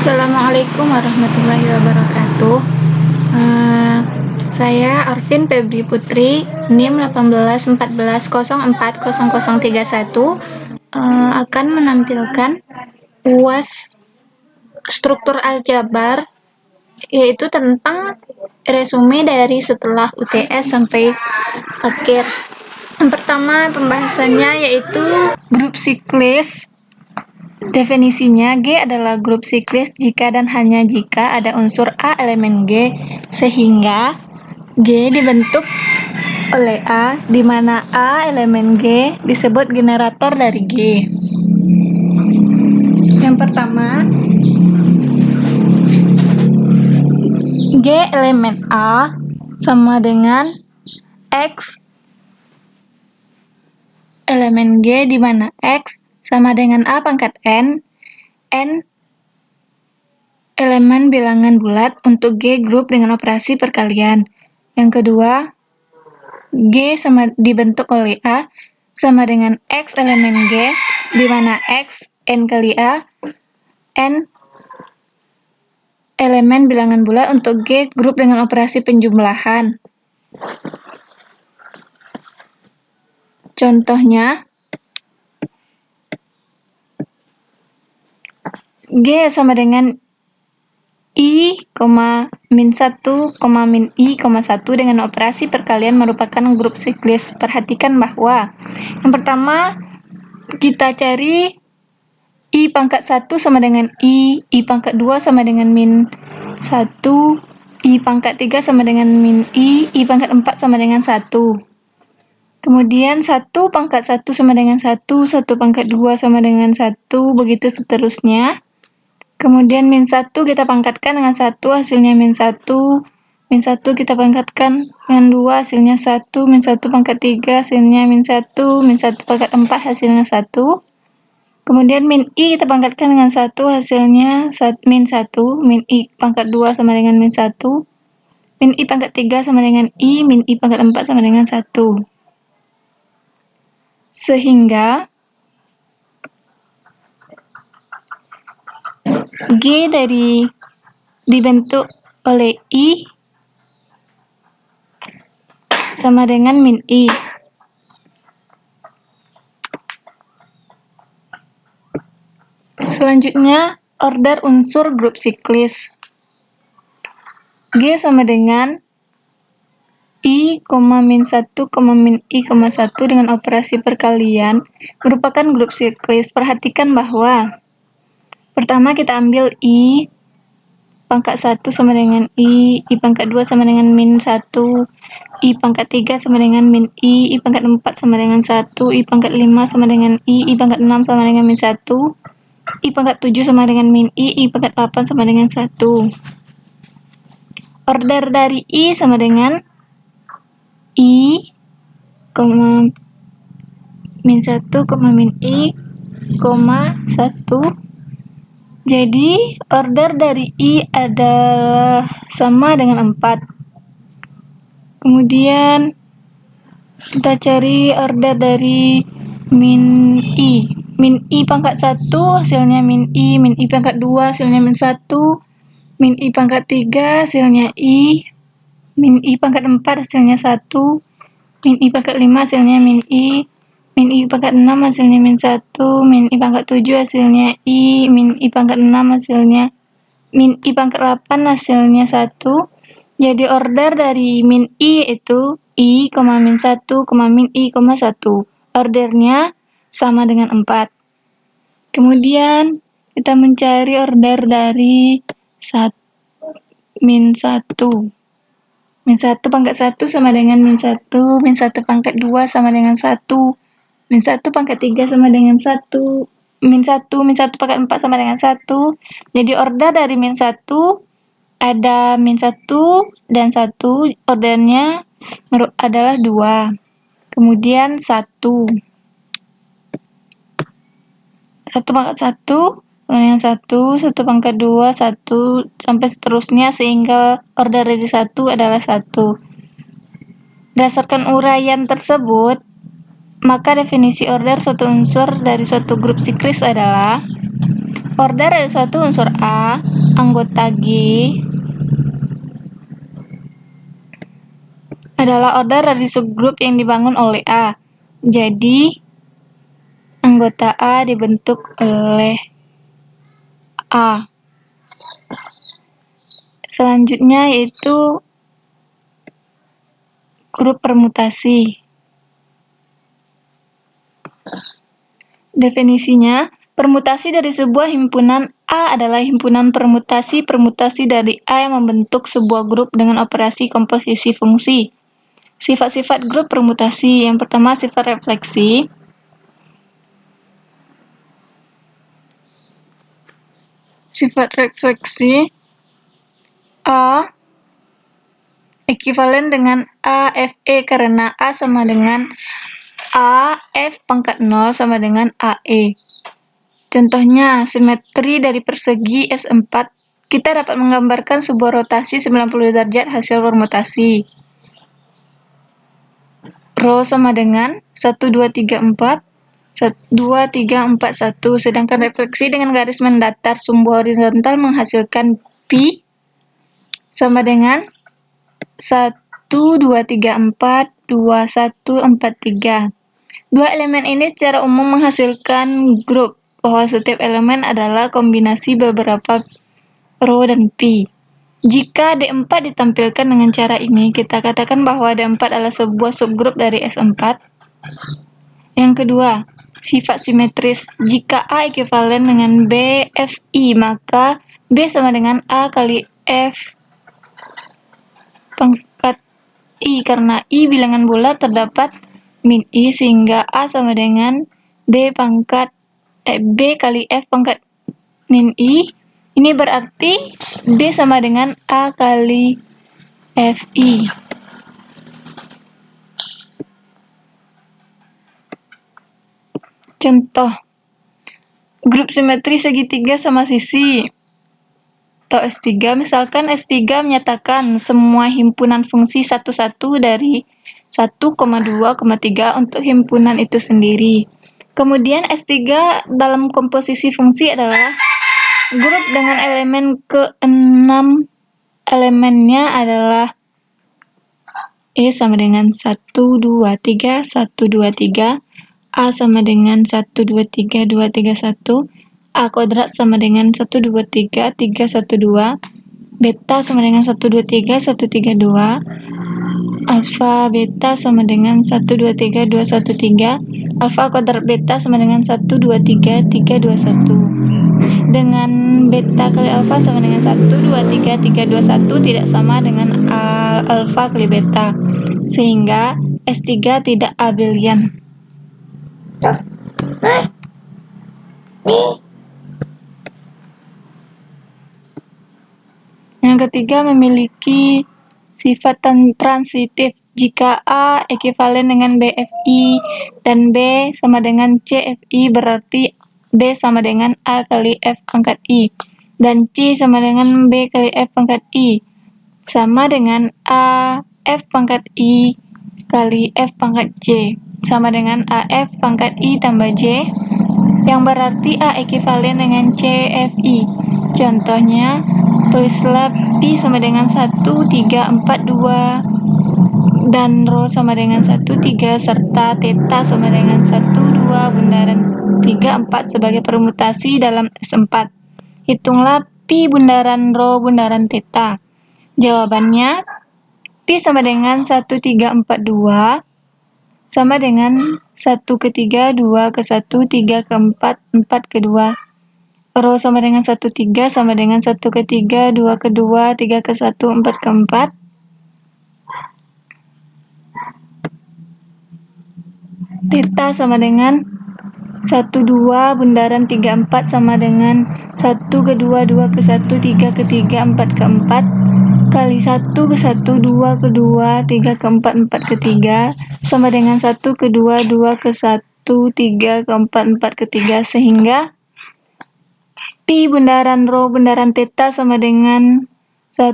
Assalamualaikum warahmatullahi wabarakatuh. Saya Arvin Febri Putri, NIM 1814040031, akan menampilkan UAS struktur aljabar, yaitu tentang resume dari setelah UTS sampai akhir. Yang pertama pembahasannya yaitu grup siklis. Definisinya, G adalah grup siklis jika dan hanya jika ada unsur A elemen G, sehingga G dibentuk oleh A, di mana A elemen G disebut generator dari G. Yang pertama, G elemen A sama dengan X elemen G, di mana X sama dengan A pangkat N elemen bilangan bulat untuk G grup dengan operasi perkalian. Yang kedua, G dibentuk oleh A sama dengan X elemen G, di mana X N kali A, N elemen bilangan bulat untuk G grup dengan operasi penjumlahan. Contohnya, G sama dengan I, min 1, min I, 1 dengan operasi perkalian merupakan grup siklis. Perhatikan bahwa yang pertama kita cari I pangkat 1 sama dengan I pangkat 2 sama dengan min 1, I pangkat 3 sama dengan min I pangkat 4 sama dengan 1. Kemudian 1 pangkat 1 sama dengan 1 pangkat 2 sama dengan 1, begitu seterusnya. Kemudian min 1 kita pangkatkan dengan 1, hasilnya min 1. Min 1 kita pangkatkan dengan 2, hasilnya 1. Min 1 pangkat 3, hasilnya min 1. Min 1 pangkat 4, hasilnya 1. Kemudian min I kita pangkatkan dengan 1, hasilnya min 1. Min I pangkat 2 sama dengan min 1. Min I pangkat 3 sama dengan I. Min I pangkat 4 sama dengan 1. Sehingga G dibentuk oleh I sama dengan min I. Selanjutnya, order unsur grup siklis. G sama dengan I, min 1, min I, 1 dengan operasi perkalian merupakan grup siklis. Perhatikan bahwa pertama kita ambil I pangkat 1 sama dengan I pangkat 2 sama dengan min 1, I pangkat 3 sama dengan min I pangkat 4 sama dengan 1, I pangkat 5 sama dengan I pangkat 6 sama dengan min 1, I pangkat 7 sama dengan min I pangkat 8 sama dengan 1. Order dari I sama dengan I, min 1, min I, 1. Jadi, order dari I adalah sama dengan 4. Kemudian, kita cari order dari min I. Min I pangkat 1, hasilnya min I pangkat 2, hasilnya min 1. Min I pangkat 3, hasilnya I. Min I pangkat 4, hasilnya 1. Min I pangkat 5, hasilnya min I. Min I pangkat 6, hasilnya min 1. Min I pangkat 7, hasilnya I. Min I pangkat 6, hasilnya min I pangkat 8, hasilnya 1. Jadi order dari min I itu I, min 1, min I, 1. Ordernya sama dengan 4. Kemudian kita mencari order dari min 1. Min 1 pangkat 1 sama dengan min 1, min 1 pangkat 2 sama dengan 1, min 1 pangkat 3 sama dengan 1, min 1 pangkat 4 sama dengan 1. Jadi order dari min 1 ada min 1 dan 1, ordernya adalah 2. Kemudian 1 pangkat 1 dengan 1 pangkat 2, 1, sampai seterusnya, sehingga order dari 1 adalah 1. Berdasarkan uraian tersebut, maka definisi order suatu unsur dari suatu grup siklis adalah Order dari suatu unsur A, anggota G, adalah order dari subgrup yang dibangun oleh A. Jadi, anggota A dibentuk oleh A. Selanjutnya yaitu grup permutasi. Definisinya, permutasi dari sebuah himpunan A adalah himpunan permutasi-permutasi dari A yang membentuk sebuah grup dengan operasi komposisi fungsi. Sifat-sifat grup permutasi. Yang pertama, sifat refleksi. Sifat refleksi A ekuivalen dengan A FE karena A sama dengan A F pangkat 0 sama dengan AE. Contohnya, simetri dari persegi S4. Kita dapat menggambarkan sebuah rotasi 90 derajat hasil permutasi. Rho sama dengan 1, 2, 3, 4, 2, 3, 4, 1. Sedangkan refleksi dengan garis mendatar sumbu horizontal menghasilkan pi sama dengan 1, 2, 3, 4, 2, 1, 4, 3. Dua elemen ini secara umum menghasilkan grup, bahwa setiap elemen adalah kombinasi beberapa rho dan pi. Jika D4 ditampilkan dengan cara ini, kita katakan bahwa D4 adalah sebuah subgrup dari S4. Yang kedua, sifat simetris. Jika A ekuivalen dengan B FI, maka B sama dengan A kali F pangkat I, karena I bilangan bulat terdapat min I, sehingga A sama dengan B kali F pangkat min I. Ini berarti B sama dengan A kali FI. Contoh, grup simetri segitiga sama sisi atau S3. Misalkan S3 menyatakan semua himpunan fungsi satu-satu dari 1, 2, 3 untuk himpunan itu sendiri. Kemudian S3 dalam komposisi fungsi adalah grup dengan elemen ke-6. Elemennya adalah E sama dengan 1, 2, 3, 1, 2, 3. A sama dengan 1, 2, 3, 2, 3, 1. A kuadrat sama dengan 1, 2, 3, 3, 1, 2. Beta sama dengan 1, 2, 3, 1, 3, 2. Alfa beta sama dengan 1, 2, 3, 2, 1, 3. Alfa kuadrat beta sama dengan 1, 2, 3, 3, 2, 1. Dengan beta kali alfa sama dengan 1, 2, 3, 3, 2, 1 tidak sama dengan alfa kali beta, sehingga S3 tidak abelian. Yang ketiga, memiliki sifat transitif. Jika A ekuivalen dengan BFI dan B sama dengan CFI, berarti B sama dengan A kali F pangkat I, dan C sama dengan B kali F pangkat I, sama dengan A F pangkat I kali F pangkat J, sama dengan AF pangkat I tambah J, yang berarti A ekuivalen dengan CFI. Contohnya, tulislah pi sama dengan 1, 3, 4, 2, dan rho sama dengan 1, 3, serta theta sama dengan 1, 2, bundaran 3, 4 sebagai permutasi dalam S4. Hitunglah pi bundaran rho bundaran theta. Jawabannya, pi sama dengan 1, 3, 4, 2, sama dengan 1 ke 3, 2 ke 1, 3 ke 4, 4 ke 2. Rho sama dengan 1, 3, sama dengan 1 ke 3, 2 ke 2, 3 ke 1, 4 ke 4. Theta sama dengan 1, 2, bundaran 3, 4 sama dengan 1 ke 2, 2 ke 1, 3 ke 3, 4 ke 4, kali 1 ke 1, 2 ke 2, 3 ke 4, 4 ke 3, sama dengan 1 ke 2, 2 ke 1, 3 ke 4, 4 ke 3, sehingga pi bundaran rho bundaran theta sama dengan 2,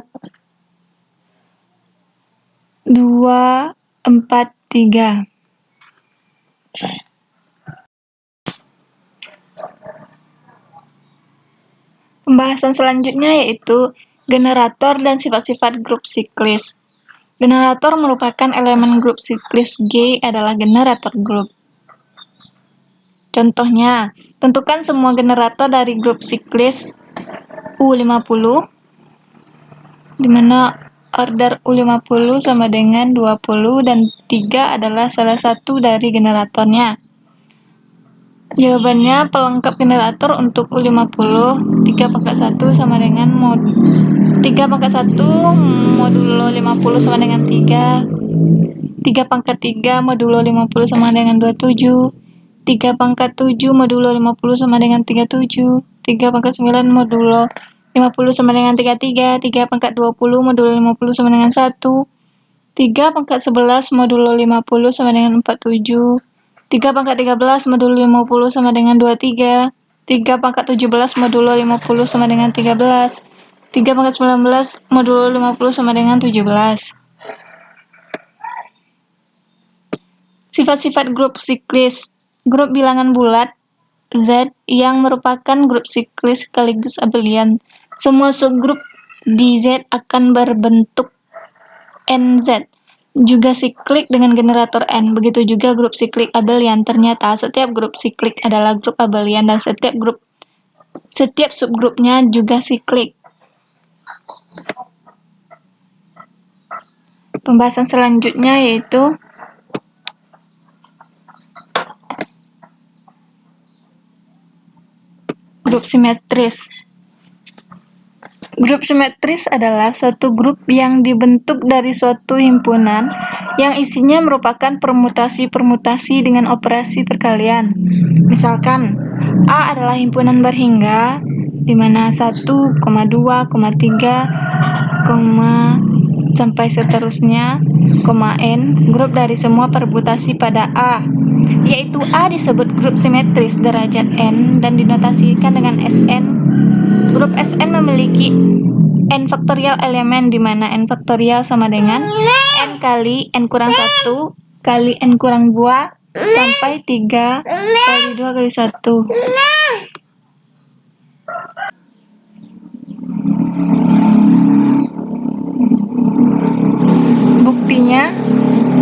4, 3. Pembahasan selanjutnya yaitu generator dan sifat-sifat grup siklis. Generator merupakan elemen grup siklis. G adalah generator grup. Contohnya, tentukan semua generator dari grup siklis U50, di mana order U50 sama dengan 20 dan 3 adalah salah satu dari generatornya. Jawabannya pelengkap generator untuk U50, 3 pangkat 1 sama dengan 3 pangkat 1 modulo 50 sama dengan 3, 3 pangkat 3 modulo 50 sama dengan 27, 3 pangkat 7 modulo 50 sama dengan 37, 3 pangkat 9 modulo 50 sama dengan 33, 3 pangkat 20 modulo 50 sama dengan 1, 3 pangkat 11 modulo 50 sama dengan 47, 3 pangkat 13 modulo 50 sama dengan 23, 3 pangkat 17 modulo 50 sama dengan 13, 3 pangkat 19 modulo 50 sama dengan 17. Sifat-sifat grup siklis. Grup bilangan bulat Z yang merupakan grup siklis sekaligus abelian. Semua subgrup di Z akan berbentuk NZ. Juga siklik dengan generator N. Begitu juga grup siklik abelian. Ternyata setiap grup siklik adalah grup abelian dan setiap subgrupnya juga siklik. Pembahasan selanjutnya yaitu grup simetris. Grup simetris adalah suatu grup yang dibentuk dari suatu himpunan yang isinya merupakan permutasi-permutasi dengan operasi perkalian. Misalkan, A adalah himpunan berhingga, di mana 1, 2, 3, sampai seterusnya, N, grup dari semua permutasi pada A, yaitu A disebut grup simetris derajat N dan dinotasikan dengan Sn. Grup Sn memiliki n faktorial elemen, di mana n faktorial sama dengan n kali n kurang 1 kali n kurang 2 sampai 3 kali 2 kali 1.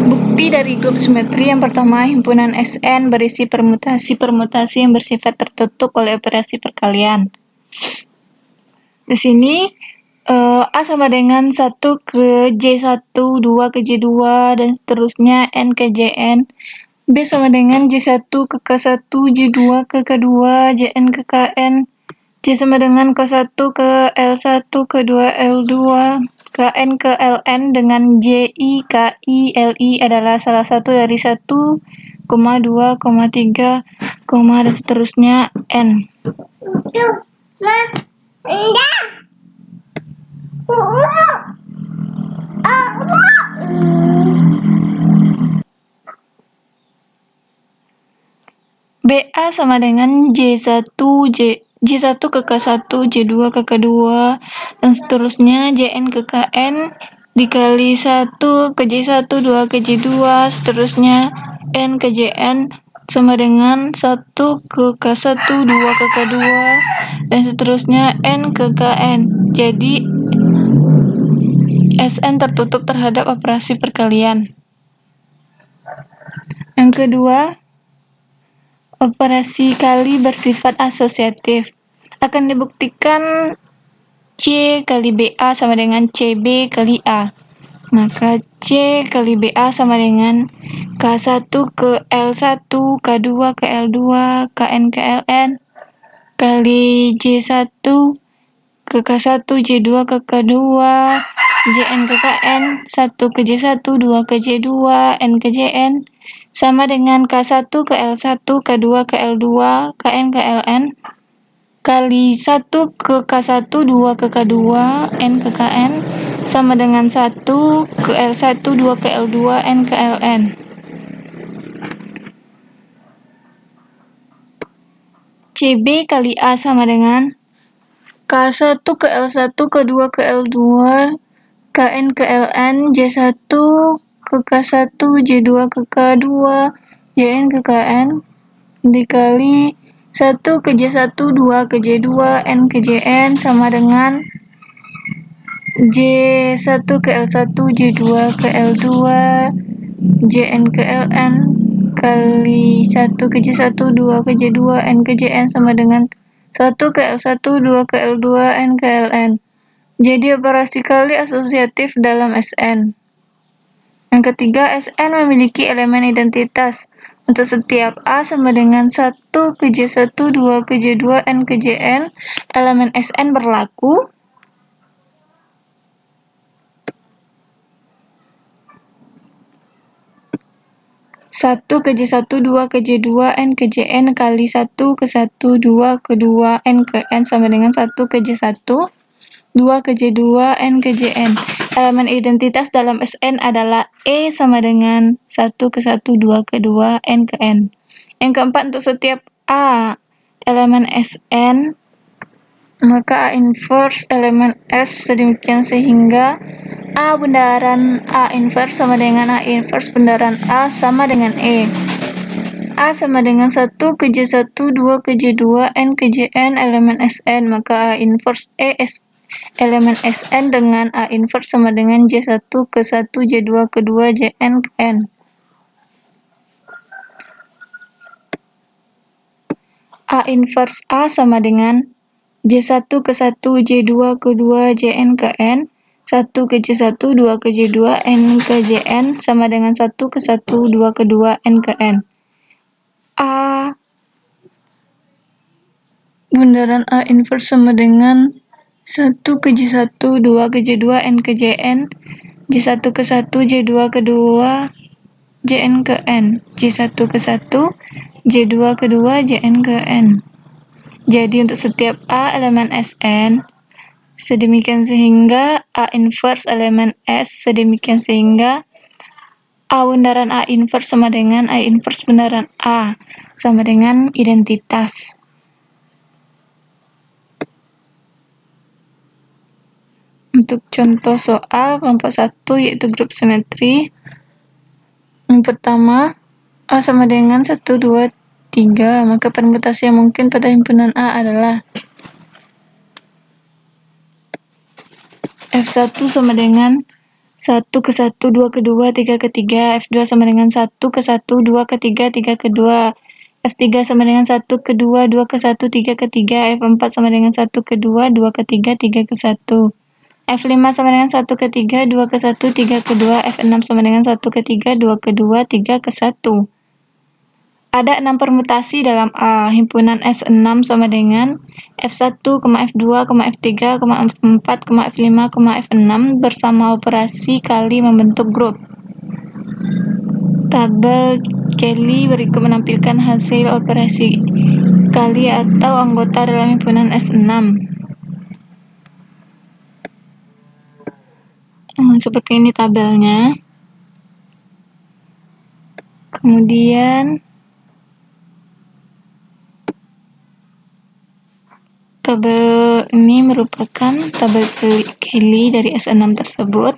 Bukti dari grup simetri yang pertama, himpunan Sn berisi permutasi-permutasi yang bersifat tertutup oleh operasi perkalian. Di sini A sama dengan 1 ke J1, 2 ke J2, dan seterusnya N ke Jn. B sama dengan J1 ke K1, J2 ke K2, Jn ke Kn. J sama dengan K1 ke L1, K2 L2, Kn ke Ln, dengan Ji, Ki, Li adalah salah satu dari 1, 2, 3, dan seterusnya N. BA sama dengan J1 ke K1, J2 ke K2, dan seterusnya Jn ke Kn dikali 1 ke J1, 2 ke J2, seterusnya N ke Jn sama dengan 1 ke K1, 2 ke K2, dan seterusnya N ke Kn. Jadi Sn tertutup terhadap operasi perkalian. Yang kedua, operasi kali bersifat asosiatif. Akan dibuktikan C kali BA sama dengan CB kali A. Maka C kali BA sama dengan K1 ke L1, K2 ke L2, Kn ke Ln, kali J1 ke K1, J2 ke K2, Jn ke Kn, 1 ke J1, 2 ke J2, N ke Jn, sama dengan K1 ke L1, K2 ke L2, Kn ke Ln, kali 1 ke K1, 2 ke K2, N ke Kn, sama dengan 1 ke L1, 2 ke L2, N ke Ln. CB kali A sama dengan K1 ke L1, K2 ke L2, Kn ke Ln, J1 ke K1, J2 ke K2, Jn ke Kn, dikali 1 ke J1, 2 ke J2, N ke Jn sama dengan J1 ke L1, J2 ke L2, Jn ke Ln kali 1 ke J1, 2 ke J2, N ke Jn sama dengan 1 ke L1, 2 ke L2, N ke Ln. Jadi operasi kali asosiatif dalam Sn. Yang ketiga, Sn memiliki elemen identitas. Untuk setiap A sama dengan 1 ke J1, 2 ke J2, N ke Jn, elemen Sn berlaku. Satu ke J1, 2 ke J2, N ke Jn kali 1 ke 1, 2 ke 2, N ke N sama dengan 1 ke J1, 2 ke J2, N ke Jn. Elemen identitas dalam Sn adalah E sama dengan 1 ke 1, 2 ke 2, N ke N. Yang keempat, untuk setiap A elemen Sn, maka A inverse elemen S sedemikian sehingga A bundaran A inverse sama dengan A inverse bundaran A sama dengan E. A sama dengan 1 ke J1, 2 ke J2, N ke Jn elemen Sn, maka A inverse E elemen Sn dengan A inverse sama dengan J1 ke 1, J2 ke 2, Jn ke N. A inverse A sama dengan J1 ke 1, J2 ke 2, Jn ke N, 1 ke J1, 2 ke J2, N ke Jn sama dengan 1 ke 1, 2 ke 2, N ke N. A bundaran A inverse sama dengan 1 ke J1, 2 ke J2, N ke Jn, J1 ke 1, J2 ke 2, Jn ke N, J1 ke 1, J2 ke 2, Jn ke N. Jadi untuk setiap A elemen Sn, sedemikian sehingga A inverse elemen S, sedemikian sehingga A bundaran A inverse sama dengan A inverse bundaran A, sama dengan identitas. Untuk contoh soal kelompok 1 yaitu grup simetri. Yang pertama, A sama dengan 1, 2, 3, maka permutasi yang mungkin pada himpunan A adalah F1 sama dengan 1 ke 1, 2 ke 2, 3 ke 3, F2 sama dengan 1 ke 1, 2 ke 3, 3 ke 2, F3 sama dengan 1 ke 2, 2 ke 1, 3 ke 3, F4 sama dengan 1 ke 2, 2 ke 3, 3 ke 1, F5 sama dengan 1 ke 3, 2 ke 1, 3 ke 2, F6 sama dengan 1 ke 3, 2 ke 2, 3 ke 1. Ada 6 permutasi dalam A. Himpunan S6 sama dengan F1, F2, F3, F4, F5, F6 bersama operasi kali membentuk grup. Tabel Kelly berikut menampilkan hasil operasi kali atau anggota dalam himpunan S6. Seperti ini tabelnya. Kemudian tabel ini merupakan tabel Kelly dari S6 tersebut.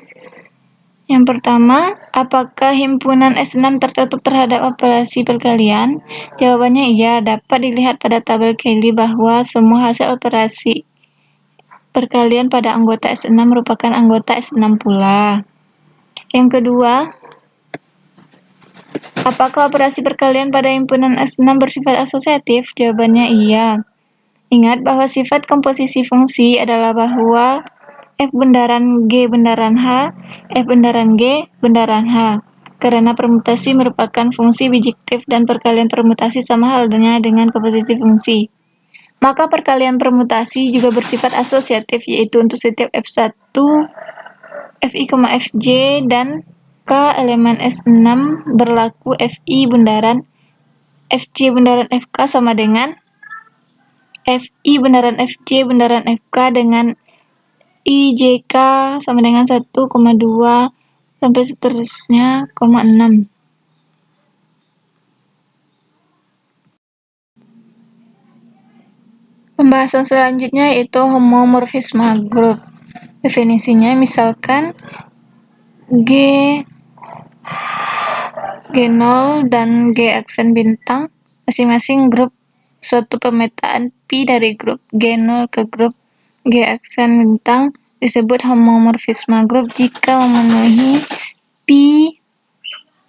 Yang pertama, apakah himpunan S6 tertutup terhadap operasi perkalian? Jawabannya iya, dapat dilihat pada tabel Kelly bahwa semua hasil operasi perkalian pada anggota S6 merupakan anggota S6 pula. Yang kedua, apakah operasi perkalian pada himpunan S6 bersifat asosiatif? Jawabannya iya. Ingat bahwa sifat komposisi fungsi adalah bahwa F bundaran G bundaran H, F bundaran G bundaran H. Karena permutasi merupakan fungsi bijektif dan perkalian permutasi sama halnya dengan komposisi fungsi. Maka perkalian permutasi juga bersifat asosiatif, yaitu untuk setiap F1, Fi, Fj, dan K elemen S6 berlaku Fi bundaran Fj bundaran Fk sama dengan Fi bundaran Fj bundaran Fk dengan IJK sama dengan 1,2 sampai seterusnya, 6. Pembahasan selanjutnya yaitu homomorfisme grup. Definisinya misalkan G0 dan G aksen bintang masing-masing grup suatu pemetaan P dari grup G0 ke grup G aksen bintang disebut homomorfisme grup jika memenuhi P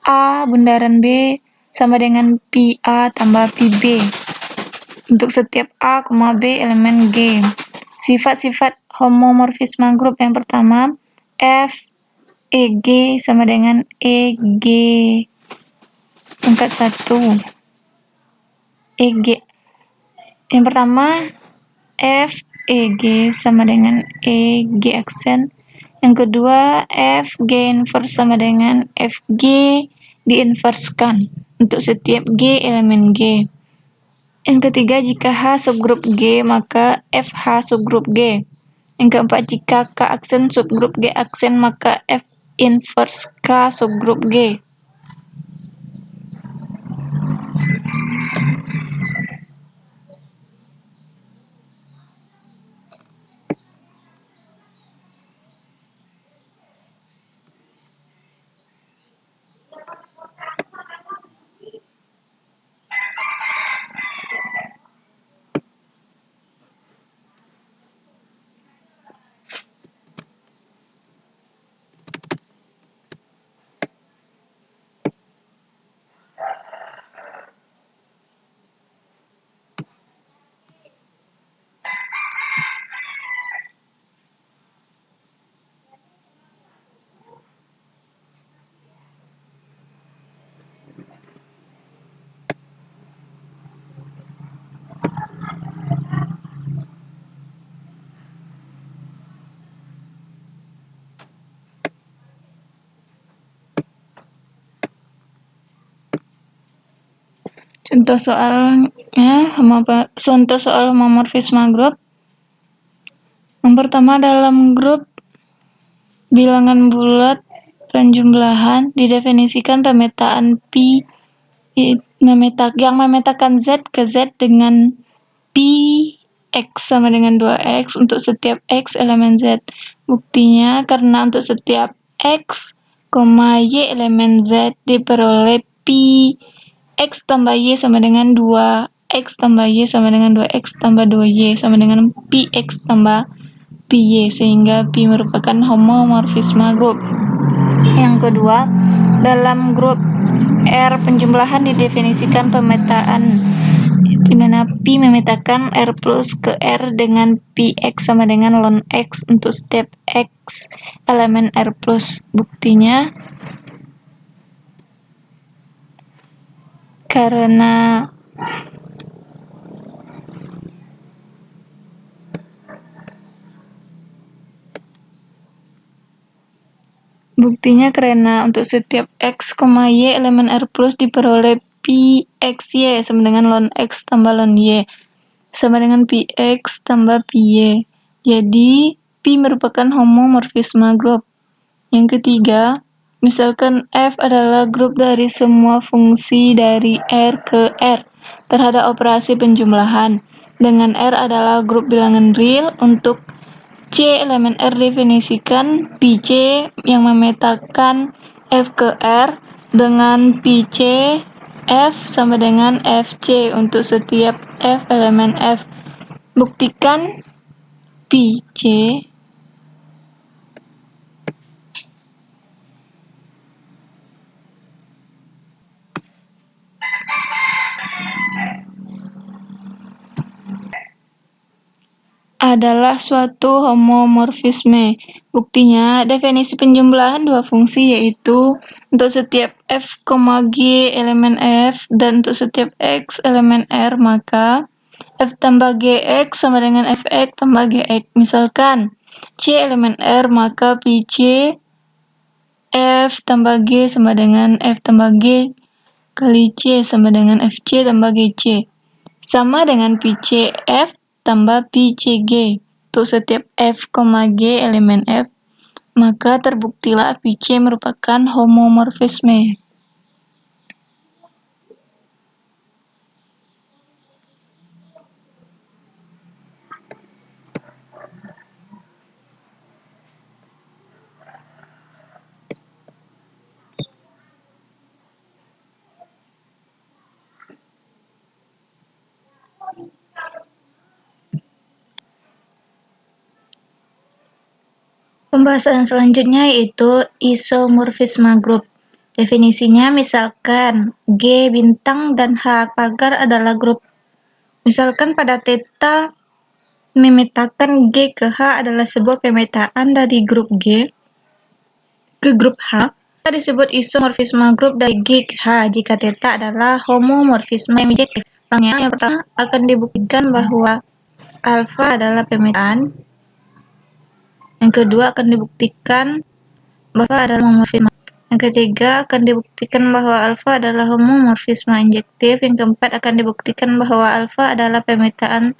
A bundaran B sama dengan Pi A tambah Pi B untuk setiap A, B elemen G. Sifat-sifat homomorfisme grup yang pertama, F EG sama dengan EG pangkat 1. EG. Yang pertama, F EG sama dengan EG aksen. Yang kedua, F G inverse sama dengan FG diinverskan untuk setiap G elemen G. Yang ketiga, jika H subgrup G, maka FH subgrup G. Yang keempat, jika K aksen subgrup G aksen, maka F inverse K subgrup G. Contoh soal homomorfisme grup. Yang pertama, dalam grup bilangan bulat penjumlahan didefinisikan pemetaan P yang memetakan Z ke Z dengan P X sama dengan 2X untuk setiap X elemen Z. Buktinya, karena untuk setiap X, Y elemen Z diperoleh P X tambah Y sama dengan 2X tambah Y sama dengan 2X tambah 2Y sama dengan PX tambah PY, sehingga P merupakan homomorfisme grup. Yang kedua, dalam grup R penjumlahan didefinisikan pemetaan di mana P memetakan R plus ke R dengan PX sama dengan ln X untuk setiap X elemen R plus. Buktinya, karena untuk setiap X, Y elemen R plus diperoleh PXY sama dengan ln X tambah ln Y sama dengan PX tambah PY. Jadi, P merupakan homomorfisme grup. Yang ketiga, misalkan F adalah grup dari semua fungsi dari R ke R terhadap operasi penjumlahan, dengan R adalah grup bilangan real. Untuk C elemen R definisikan PC yang memetakan F ke R dengan PC F sama dengan FC untuk setiap F elemen F. Buktikan PC adalah suatu homomorfisme. Buktinya, definisi penjumlahan dua fungsi yaitu untuk setiap F, G elemen F dan untuk setiap X elemen R, maka F tambah GX sama dengan Fx tambah Gx. Misalkan C elemen R, maka PC F tambah G sama dengan F tambah G kali C sama dengan Fc tambah Gc. Sama dengan PC F tambah PCG. Untuk setiap F, G elemen F, maka terbuktilah PC merupakan homomorfisme. Pembahasan selanjutnya yaitu isomorfisme grup. Definisinya misalkan G bintang dan H pagar adalah grup. Misalkan pada theta memetakan G ke H adalah sebuah pemetaan dari grup G ke grup H. Kita disebut isomorfisme grup dari G ke H jika theta adalah homomorfisme yang bijektif. Yang pertama akan dibuktikan bahwa alfa adalah pemetaan. Yang kedua akan dibuktikan bahwa adalah homomorfisme. Yang ketiga akan dibuktikan bahwa alfa adalah homomorfisme injektif. Yang keempat akan dibuktikan bahwa alfa adalah pemetaan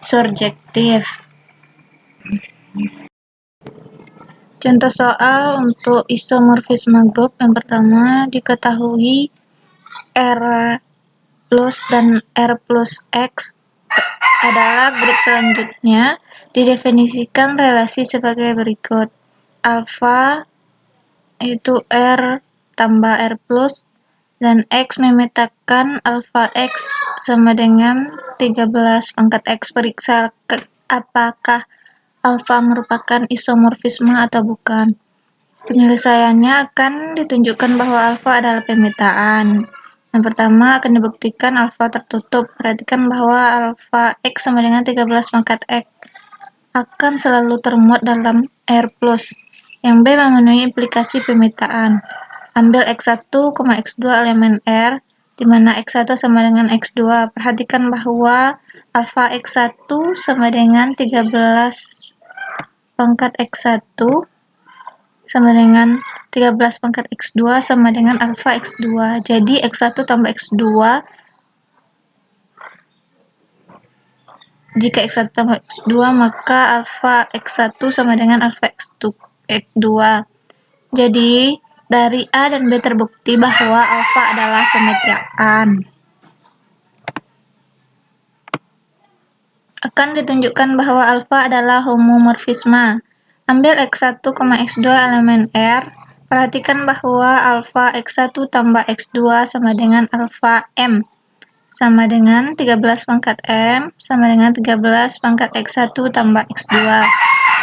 surjektif. Contoh soal untuk isomorfisme grup. Yang pertama diketahui R plus dan R plus X adalah grup selanjutnya. Didefinisikan relasi sebagai berikut. Alfa itu R tambah R plus dan X memetakan alfa X sama dengan 13 pangkat X. Periksa apakah alfa merupakan isomorfisme atau bukan. Penyelesaiannya akan ditunjukkan bahwa alfa adalah pemetaan. Yang pertama akan dibuktikan alfa tertutup. Perhatikan bahwa alfa X sama dengan 13 pangkat X akan selalu termuat dalam R+. Yang B memenuhi implikasi pemetaan. Ambil X1, X2 elemen R, di mana X1 sama dengan X2. Perhatikan bahwa alfa X1 sama dengan 13 pangkat X1 sama dengan 13 pangkat X2 sama dengan alfa X2. Jadi X1 tambah X2, jika X1 tambah X2 maka alfa X1 sama dengan alfa X2. Jadi dari A dan B terbukti bahwa alfa adalah pemetaan. Akan ditunjukkan bahwa alfa adalah homomorfisme. Ambil X1, X2 elemen R. Perhatikan bahwa alfa X1 tambah X2 sama dengan alfa M. Sama dengan 13 pangkat M sama dengan 13 pangkat X1 tambah X2.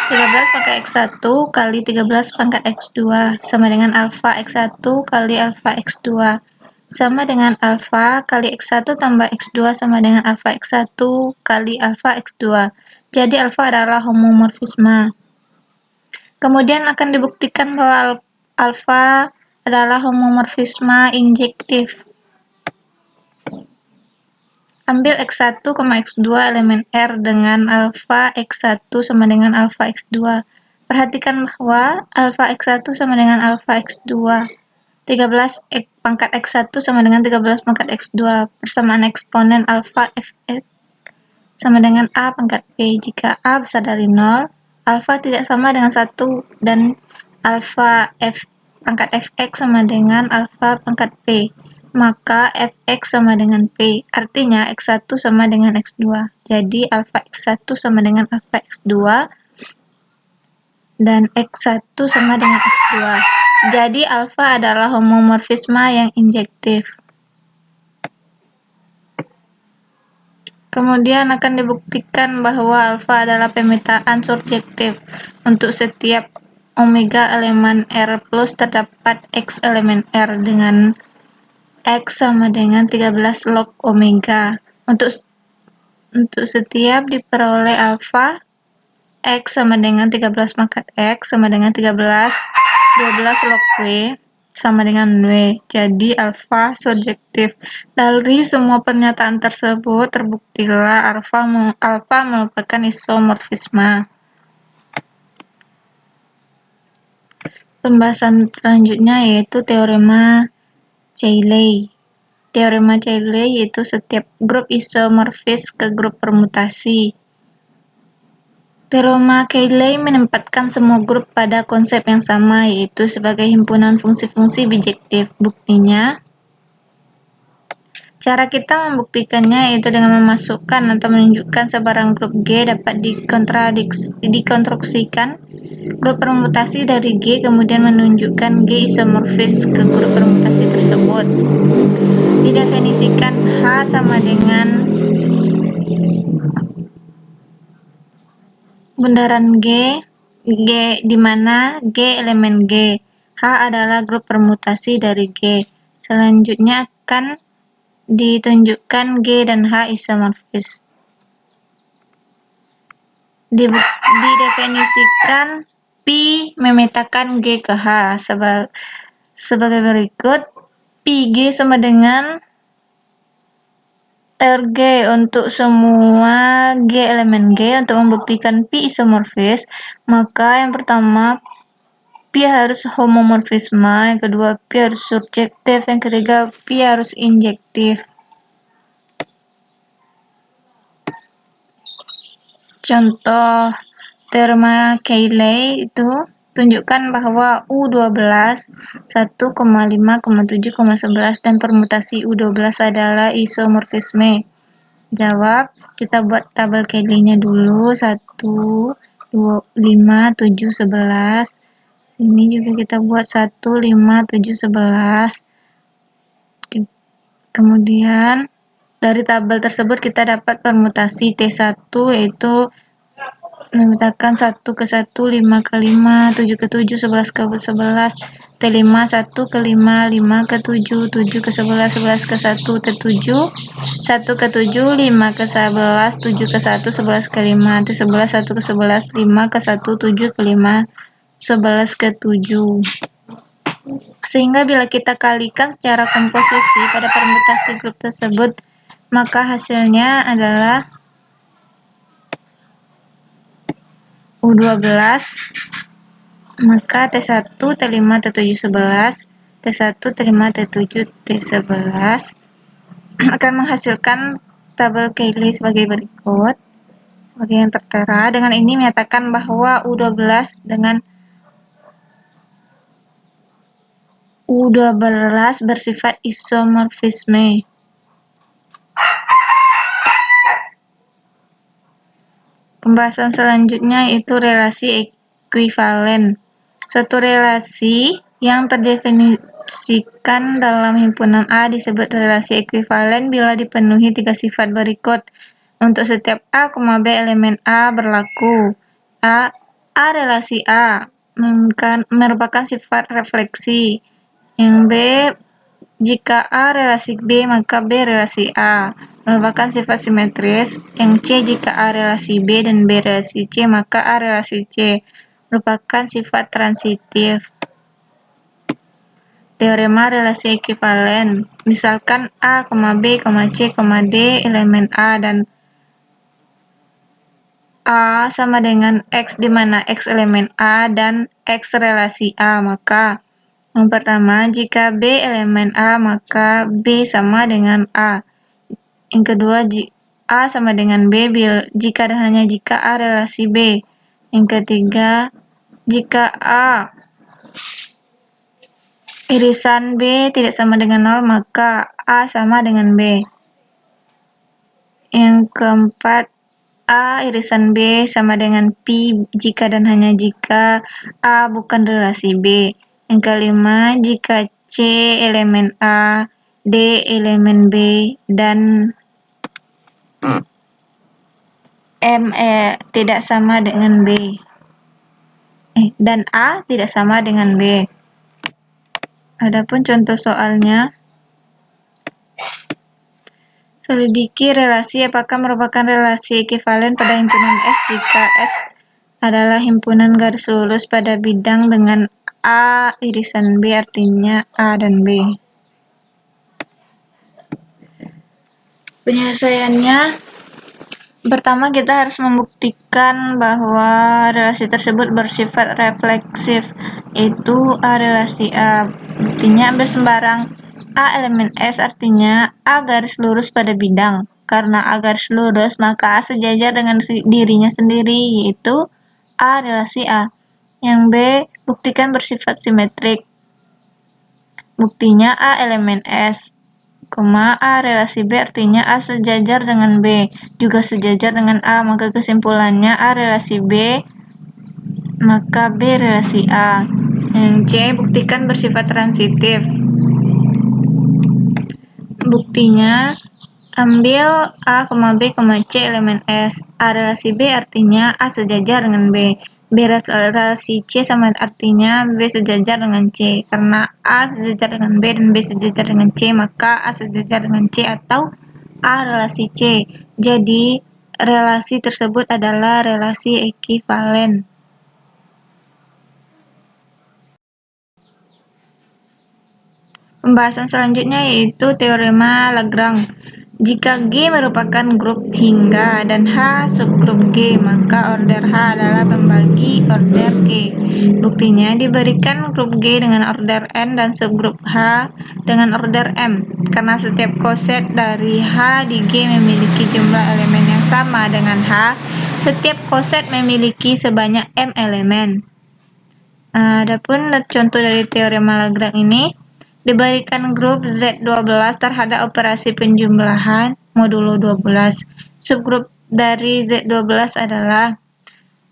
13 pangkat X1 kali 13 pangkat X2 sama dengan alfa X1 kali alfa X2 sama dengan alfa kali X1 tambah X2 sama dengan alfa X1 kali alfa X2. Jadi alfa adalah homomorfisme. Kemudian akan dibuktikan bahwa alfa adalah homomorfisme injektif. Ambil X1, X2 elemen R dengan alfa X1 sama dengan alfa X2. Perhatikan bahwa alfa X1 sama dengan alfa X2. 13 pangkat X1 sama dengan 13 pangkat X2. Persamaan eksponen alfa Fx sama dengan A pangkat P. Jika A besar dari 0, alfa tidak sama dengan 1 dan alfa F pangkat Fx sama dengan alfa pangkat P. Maka Fx sama dengan P, artinya X1 sama dengan X2. Jadi alfa X1 sama dengan alfa X2 dan X1 sama dengan X2. Jadi alfa adalah homomorfisme yang injektif. Kemudian akan dibuktikan bahwa alfa adalah pemetaan surjektif. Untuk setiap omega elemen R plus terdapat X elemen R dengan X sama dengan 13 log omega. Untuk setiap diperoleh alfa, X sama dengan 13 pangkat X sama dengan 12 log W sama dengan W. Jadi alfa surjektif. Dari semua pernyataan tersebut terbuktilah alfa merupakan isomorfisme. Pembahasan selanjutnya yaitu teorema Cayley. Teorema Cayley yaitu setiap grup isomorfis ke grup permutasi. Teorema Cayley menempatkan semua grup pada konsep yang sama, yaitu sebagai himpunan fungsi-fungsi bijektif. Buktinya, cara kita membuktikannya yaitu dengan memasukkan atau menunjukkan sebarang grup G dapat dikonstruksikan grup permutasi dari G, kemudian menunjukkan G isomorfis ke grup permutasi tersebut. Didefinisikan H sama dengan bundaran G G, di mana G elemen G. H adalah grup permutasi dari G. Selanjutnya akan ditunjukkan G dan H isomorfis. Didefinisikan Pi memetakan G ke H sebagai berikut. Pi G sama dengan Rg untuk semua G elemen G. Untuk membuktikan Pi isomorfis, maka yang pertama Pi harus homomorfisme, yang kedua Pi harus surjektif, yang ketiga Pi harus injektif. Contoh teorema Cayley itu tunjukkan bahwa U12 1,5,7,11 dan permutasi U12 adalah isomorfisme. Jawab, kita buat tabel Cayley-nya dulu. 1, 2, 5, 7, 11. Ini juga kita buat 1, 5, 7, 11. Kemudian dari tabel tersebut kita dapat permutasi T1 yaitu memetakan 1 ke 1, 5 ke 5, 7 ke 7, 11 ke 11, T5 1 ke 5, 5 ke 7, 7 ke 11, 11 ke 1, T7 1 ke 7, 5 ke 11, 7 ke 1, 11 ke 5, T11 1 ke 11, 5 ke 1, 7 ke 5, 11 ke 7. Sehingga bila kita kalikan secara komposisi pada permutasi grup tersebut, maka hasilnya adalah U12, maka T1, T5, T7, 11, T1, T5, T7, T11 akan menghasilkan tabel Cayley sebagai berikut. Sebagai yang tertera, dengan ini menyatakan bahwa U12 dengan U12 bersifat isomorfisme. Pembahasan selanjutnya yaitu relasi ekuivalen. Suatu relasi yang terdefinisikan dalam himpunan A disebut relasi ekuivalen bila dipenuhi 3 sifat berikut. Untuk setiap A, B elemen A berlaku. A relasi A merupakan sifat refleksi. Yang B, jika A relasi B, maka B relasi A merupakan sifat simetris. Yang C, jika A relasi B dan B relasi C, maka A relasi C merupakan sifat transitif. Teorema relasi ekuivalen. Misalkan A, B, C, D elemen A dan A sama dengan X di mana X elemen A dan X relasi A, maka yang pertama, jika B elemen A, maka B sama dengan A. Yang kedua, A sama dengan B jika dan hanya jika A relasi B. Yang ketiga, jika A irisan B tidak sama dengan 0, maka A sama dengan B. Yang keempat, A irisan B sama dengan Pi jika dan hanya jika A bukan relasi B. Yang kelima, jika C elemen A, D elemen B, dan M tidak sama dengan B. Dan A tidak sama dengan B. Adapun contoh soalnya, selidiki relasi apakah merupakan relasi ekuivalen pada himpunan S jika S adalah himpunan garis lurus pada bidang dengan A irisan B, artinya A dan B. Penyelesaiannya, pertama kita harus membuktikan bahwa relasi tersebut bersifat refleksif, yaitu A relasi A. Buktinya ambil sembarang A elemen S, artinya A garis lurus pada bidang. Karena A garis lurus, maka A sejajar dengan dirinya sendiri, yaitu A relasi A. Yang B, buktikan bersifat simetrik. Buktinya A elemen S, A relasi B, artinya A sejajar dengan B, juga sejajar dengan A, maka kesimpulannya A relasi B, maka B relasi A. Yang C, buktikan bersifat transitif. Buktinya, ambil A, B, C elemen S. A relasi B artinya A sejajar dengan B. B relasi C sama artinya B sejajar dengan C. Karena A sejajar dengan B dan B sejajar dengan C, maka A sejajar dengan C atau A relasi C. Jadi, relasi tersebut adalah relasi ekivalen. Pembahasan selanjutnya yaitu teorema Lagrange. Jika G merupakan grup hingga dan H subgrup G, maka order H adalah pembagi order G. Buktinya diberikan grup G dengan order N dan subgrup H dengan order M. Karena setiap koset dari H di G memiliki jumlah elemen yang sama dengan H, setiap koset memiliki sebanyak M elemen. Adapun contoh dari teorema Lagrange ini, diberikan grup Z12 terhadap operasi penjumlahan modulo 12. Subgrup dari Z12 adalah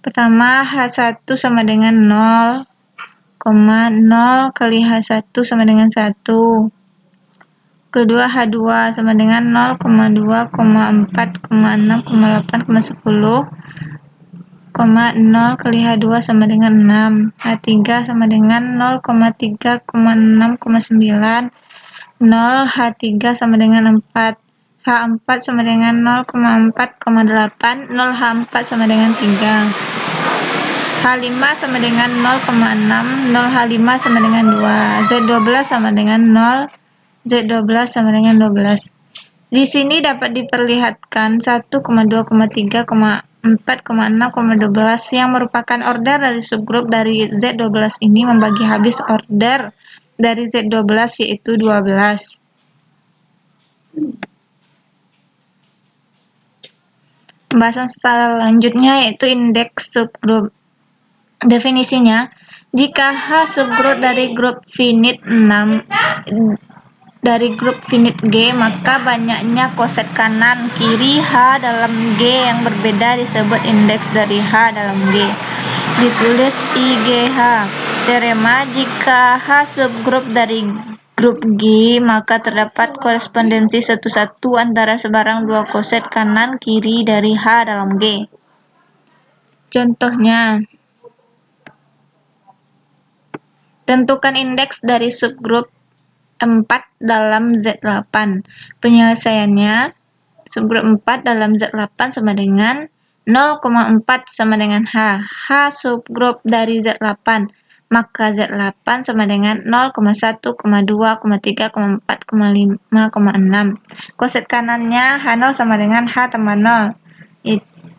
pertama H1 sama dengan 0, 0 kali H1 sama dengan 1. Kedua H2 sama dengan 0, 2, 4, 6, 8, 10, 0 kali H2 sama dengan 6, H3 sama dengan 0, 3, 6, 9, 0, H3 sama dengan 4, H4 sama dengan 0, 4, 8, 0, H4 sama dengan 3, H5 sama dengan 0, 6, 0, H5 sama dengan 2, Z12 sama dengan 0, Z12 sama dengan 12. Di sini dapat diperlihatkan 1, 2, 3, 4, 6, 12 yang merupakan order dari subgrup dari Z12 ini membagi habis order dari Z12 yaitu 12. Pembahasan selanjutnya yaitu indeks subgrup. Definisinya, jika H subgrup dari grup finite 6 dari grup finite G, maka banyaknya koset kanan kiri H dalam G yang berbeda disebut indeks dari H dalam G. Ditulis IGH. Teorema, jika H subgrup dari grup G, maka terdapat korespondensi satu-satu antara sebarang dua koset kanan kiri dari H dalam G. Contohnya, tentukan indeks dari subgrup 4 dalam Z8. Penyelesaiannya, subgrup 4 dalam Z8 sama dengan 0,4 sama dengan H. H subgrup dari Z8, maka Z8 sama dengan 0,1, 2, 3, 4, 5, 6. Koset kanannya H0 sama dengan H tambah 0,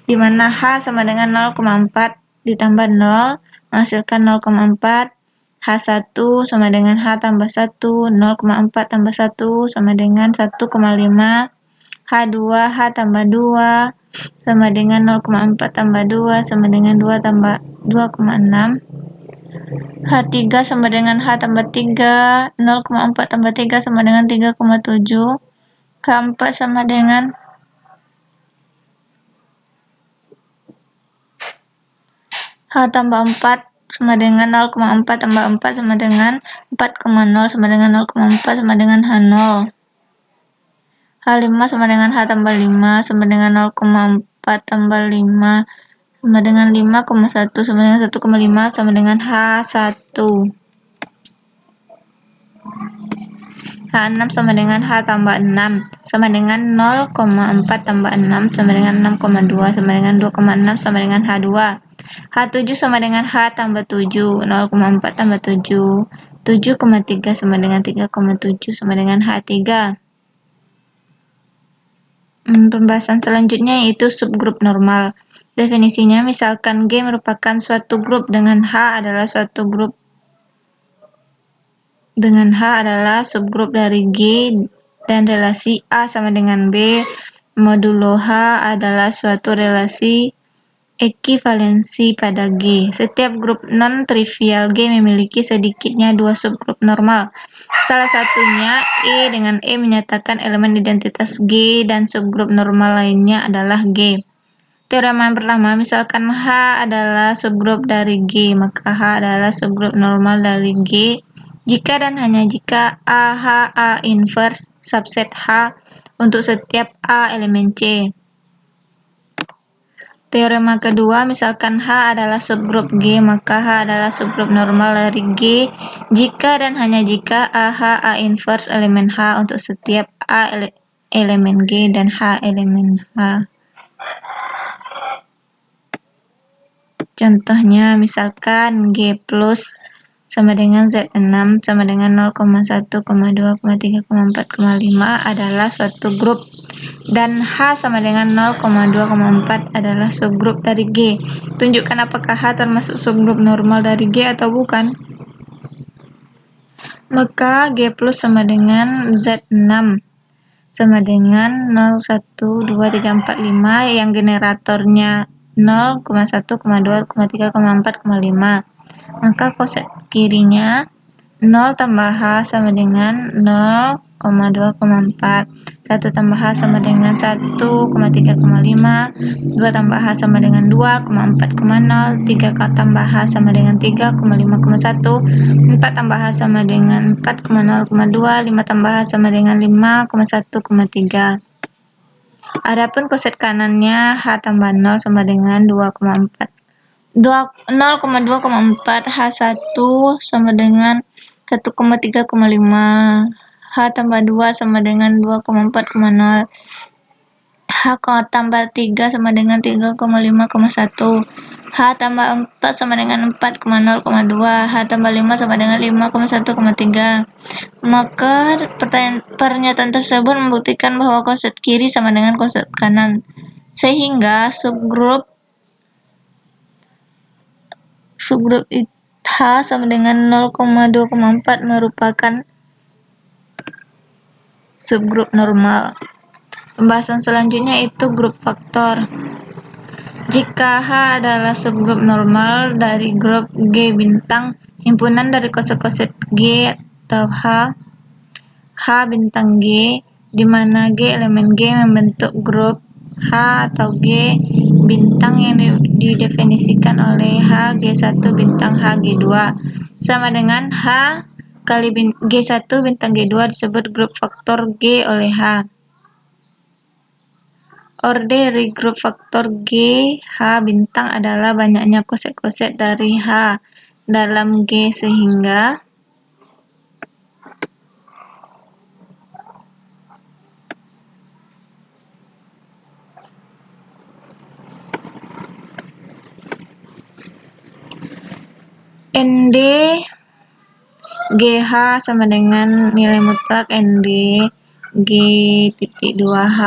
di mana H sama dengan 0,4 ditambah 0 menghasilkan 0,4. H1 sama dengan H tambah 1, 0,4 tambah 1 sama dengan 1,5, H2, H tambah 2 sama dengan 0,4 tambah 2 sama dengan 2 tambah 2,6, H3 sama dengan H tambah 3, 0,4 tambah 3 sama dengan 3,7, H4 sama dengan H tambah 4 sama dengan 0,4 tambah 4 sama dengan 4,0 sama dengan 0,4 sama dengan H0. H5 sama dengan H tambah 5 sama dengan 0,4 tambah 5 sama dengan 5,1 sama dengan 1,5 sama dengan H1. H6 sama dengan H tambah 6 sama dengan 0,4 tambah 6 sama dengan 6,2 sama dengan 2,6 sama dengan H2. H7 sama dengan H tambah 7, 0,4 tambah 7, 7,3 sama dengan 3,7 sama dengan H3. Pembahasan selanjutnya yaitu subgrup normal. Definisinya, misalkan G merupakan suatu grup dengan H adalah subgrup dari G dan relasi A sama dengan B modulo H adalah suatu relasi ekivalensi pada G. Setiap grup non-trivial G memiliki sedikitnya dua subgrup normal. Salah satunya E dengan E menyatakan elemen identitas G dan subgrup normal lainnya adalah G. Teorema yang pertama, misalkan H adalah subgrup dari G, maka H adalah subgrup normal dari G jika dan hanya jika AH A inverse subset H untuk setiap A elemen C. Teorema kedua, misalkan H adalah subgrup G, maka H adalah subgrup normal dari G jika dan hanya jika AH A inverse elemen H untuk setiap A elemen G dan H elemen H. Contohnya, misalkan G plus sama dengan Z6 sama dengan 0,1, 2, 3, 4, 5 adalah suatu grup, dan H sama dengan 0,2, 4 adalah subgrup dari G. Tunjukkan apakah H termasuk subgrup normal dari G atau bukan. Maka G plus sama dengan Z6 sama dengan 0, 1, 2, 3, 4, 5 yang generatornya 0,1, 2, 3, 4, 5. Maka koset kirinya 0 tambah H sama dengan 0,2, 4. 1 tambah H sama dengan 1,3,5. 2 tambah H sama dengan 2,4,0. 3 tambah H sama dengan 3,5,1. 4 tambah H sama dengan 4,0,2. 5 tambah H sama dengan 5,1,3. Adapun koset kanannya H tambah 0 sama dengan 2,4. 0,2,4 H1 sama dengan 1,3,5. H tambah 2 sama dengan 2,4,0. H tambah 3 sama dengan 3,5,1. H tambah 4 sama dengan 4,0,2. H tambah 5 sama dengan 5,1,3. Maka pernyataan tersebut membuktikan bahwa koset kiri sama dengan koset kanan, sehingga subgrup H sama dengan 0,2,4 merupakan subgrup normal. Pembahasan selanjutnya itu grup faktor. Jika H adalah subgrup normal dari grup G bintang, himpunan dari koset-koset G atau H bintang G, di mana G elemen G membentuk grup H atau G bintang yang didefinisikan oleh H G1 bintang H G2 sama dengan H kali G1 bintang G2 disebut grup faktor G oleh H. Orde dari grup faktor G H bintang adalah banyaknya koset-koset dari H dalam G, sehingga ND GH sama dengan nilai mutlak ND G.2H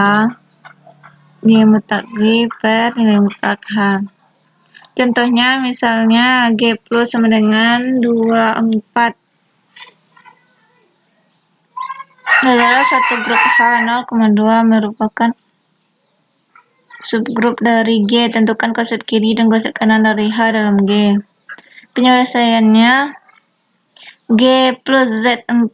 nilai mutlak G per nilai mutlak H. Contohnya misalnya G plus sama dengan 24 adalah satu grup H. 0,2 merupakan subgrup dari G. Tentukan koset kiri dan koset kanan dari H dalam G. Penyelesaiannya, G plus Z4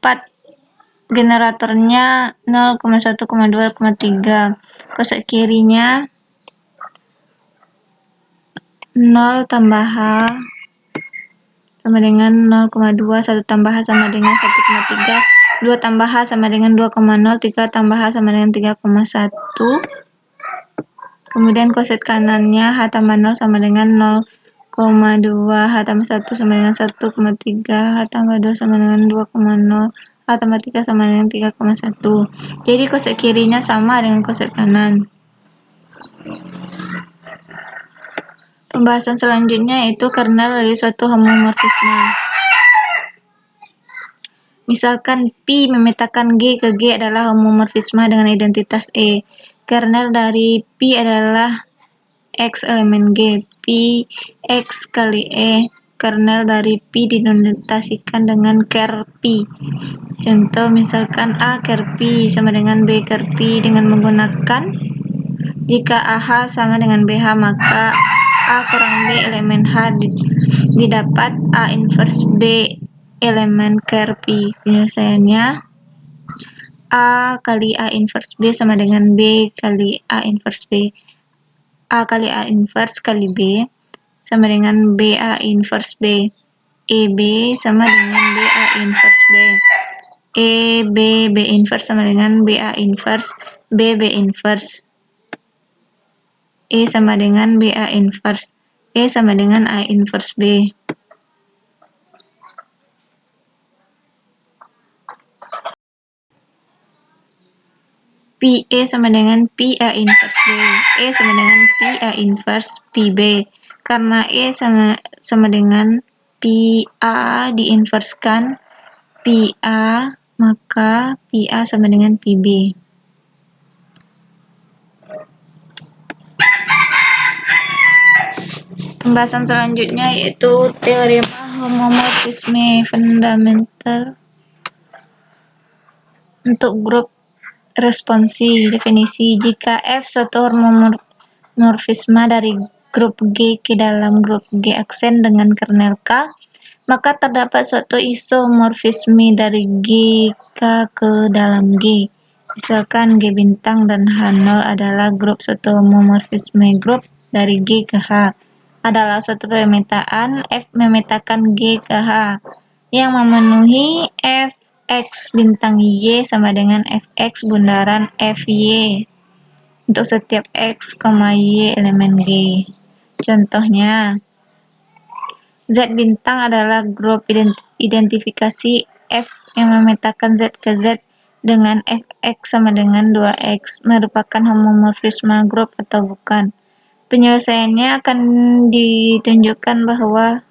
generatornya 0,1, 2, 3. Koset kirinya 0 tambah H sama dengan 0,2, 1 tambah H sama dengan 1,3, 2 tambah H sama dengan 2,0, 3 tambah H sama dengan 3,1. Kemudian koset kanannya H tambah 0 sama dengan 0,2, H tambah 1 sama dengan 1,3, H tambah 2 sama dengan 2,0, H tambah 3 sama dengan 3,1. Jadi koset kirinya sama dengan koset kanan. Pembahasan selanjutnya itu kernel dari suatu homomorfisme. Misalkan P memetakan G ke G adalah homomorfisme dengan identitas E. Kernel dari P adalah X elemen G. P X kali E. Kernel dari P dinotasikan dengan ker P. Contoh misalkan A ker P sama dengan B ker P dengan menggunakan jika AH sama dengan BH, maka A kurang B elemen H didapat A inverse B elemen ker P. Penyelesaiannya, A kali A inverse B sama dengan B kali A inverse B. A kali A inverse kali B sama dengan BA inverse B. EB sama dengan BA inverse B. EB B inverse sama dengan BA inverse B inverse. E sama dengan BA inverse. E sama dengan A inverse B. PE sama dengan PA inverse B. E sama dengan PA inverse PB. Karena E sama dengan PA diinverskan PA, maka PA sama dengan PB. Pembahasan selanjutnya yaitu teorema homomorfisme fundamental untuk grup responsi. Definisi: jika F suatu homomorfisme dari grup G ke dalam grup G aksen dengan kernel K, maka terdapat suatu isomorfisme dari G K ke dalam G. Misalkan G bintang dan H0 adalah grup suatu homomorfisme grup dari G ke H adalah suatu pemetaan F memetakan G ke H yang memenuhi Fx bintang Y sama dengan Fx bundaran Fy untuk setiap X, Y elemen G. Contohnya, Z bintang adalah grup identifikasi F yang memetakan Z ke Z dengan Fx sama dengan 2x merupakan homomorfisme grup atau bukan. Penyelesaiannya akan ditunjukkan bahwa